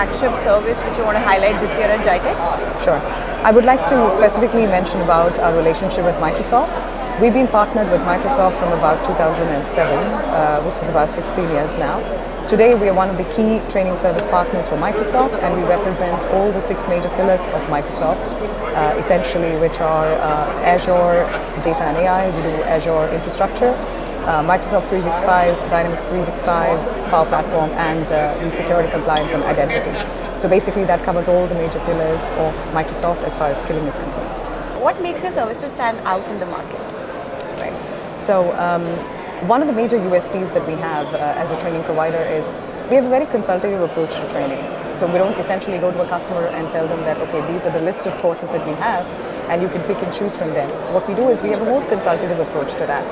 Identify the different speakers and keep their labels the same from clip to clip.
Speaker 1: flagship service which you want to highlight this year at GITEX?
Speaker 2: Sure. I would like to specifically mention about our relationship with Microsoft. We've been partnered with Microsoft from about 2007, which is about 16 years now. Today we are one of the key training service partners for Microsoft, and we represent all the 6 major pillars of Microsoft, essentially, which are Azure Data and AI, we do Azure Infrastructure, Microsoft 365, Dynamics 365, Power Platform, and the Security, Compliance and Identity. So basically that covers all the major pillars of Microsoft as far as skilling is concerned.
Speaker 1: What makes your services stand out in the market?
Speaker 2: Right. So one of the major USPs that we have as a training provider is we have a very consultative approach to training. So we don't essentially go to a customer and tell them that, okay, these are the list of courses that we have and you can pick and choose from them. What we do is we have a more consultative approach to that.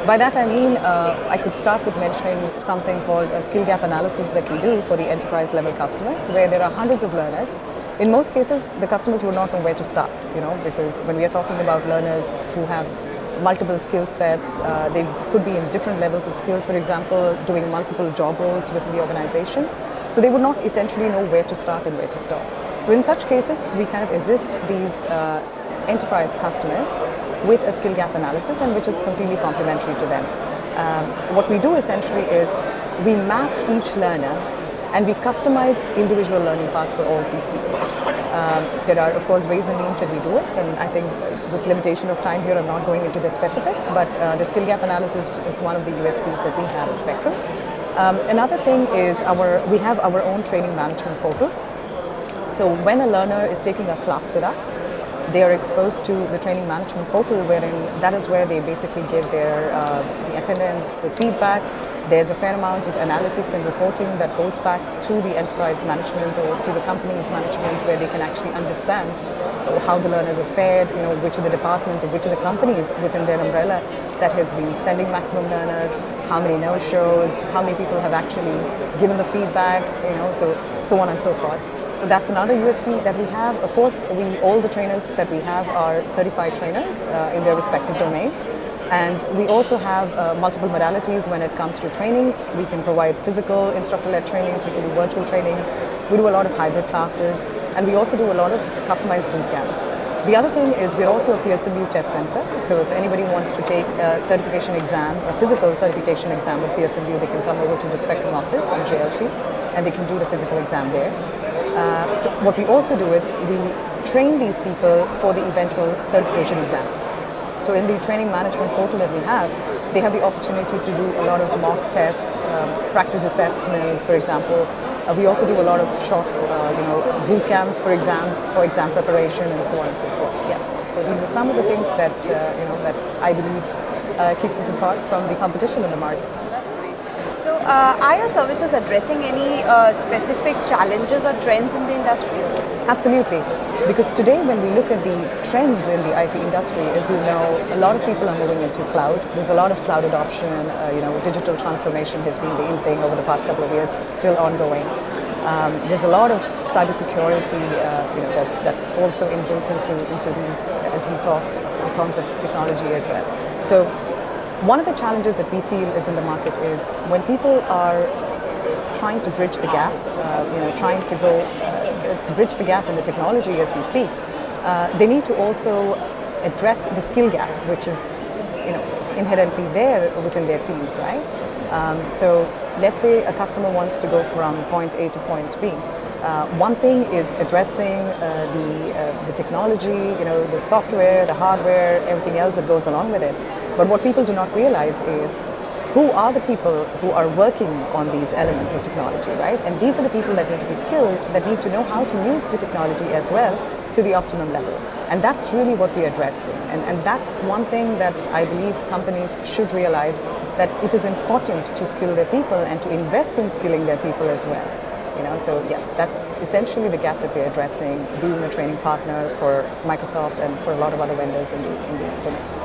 Speaker 2: By that I mean, I could start with mentioning something called a skill gap analysis that we do for the enterprise level customers, where there are hundreds of learners. In most cases, the customers would not know where to start, because when we are talking about learners who have multiple skill sets, they could be in different levels of skills, for example, doing multiple job roles within the organization. So they would not essentially know where to start and where to stop. So in such cases, we kind of assist these enterprise customers with a skill gap analysis, and which is completely complementary to them. What we do essentially is we map each learner and we customize individual learning paths for all of these people. There are, of course, ways and means that we do it, and I think with limitation of time here, I'm not going into the specifics, but the skill gap analysis is one of the USPs that we have at Spectrum. Another thing is we have our own training management portal. So when a learner is taking a class with us, they are exposed to the training management portal, wherein that is where they basically give their the attendance, the feedback. There's a fair amount of analytics and reporting that goes back to the enterprise management or to the company's management, where they can actually understand how the learners have fared, which of the departments or which of the companies within their umbrella that has been sending maximum learners, how many no-shows, how many people have actually given the feedback, so on and so forth. So that's another USP that we have. Of course, all the trainers that we have are certified trainers in their respective domains. And we also have multiple modalities when it comes to trainings. We can provide physical instructor-led trainings, we can do virtual trainings, we do a lot of hybrid classes, and we also do a lot of customized boot camps. The other thing is we're also a PSMU test center. So if anybody wants to take a certification exam, a physical certification exam with PSMU, they can come over to the Spectrum office in JLT and they can do the physical exam there. So what we also do is we train these people for the eventual certification exam. So in the training management portal that we have, they have the opportunity to do a lot of mock tests, practice assessments, for example. We also do a lot of short, boot camps for exams, for exam preparation, and so on and so forth. Yeah. So these are some of the things that that I believe keeps us apart from the competition in the market.
Speaker 1: That's great. So, are your services addressing any specific challenges or trends in the industry?
Speaker 2: Absolutely, because today when we look at the trends in the IT industry, as you know, a lot of people are moving into cloud. There's a lot of cloud adoption. Digital transformation has been the in thing over the past couple of years. It's still ongoing. There's a lot of cybersecurity, that's also inbuilt into these as we talk in terms of technology as well. So one of the challenges that we feel is in the market is when people are trying to bridge the gap, trying to bridge the gap in the technology as we speak, they need to also address the skill gap, which is inherently there within their teams, right? So let's say a customer wants to go from point A to point B. One thing is addressing the technology, the software, the hardware, everything else that goes along with it. But what people do not realize is who are the people who are working on these elements of technology, right? And these are the people that need to be skilled, that need to know how to use the technology as well to the optimum level. And that's really what we are addressing. And that's one thing that I believe companies should realize, that it is important to skill their people and to invest in skilling their people as well. So yeah, that's essentially the gap that we're addressing, being a training partner for Microsoft and for a lot of other vendors in the domain.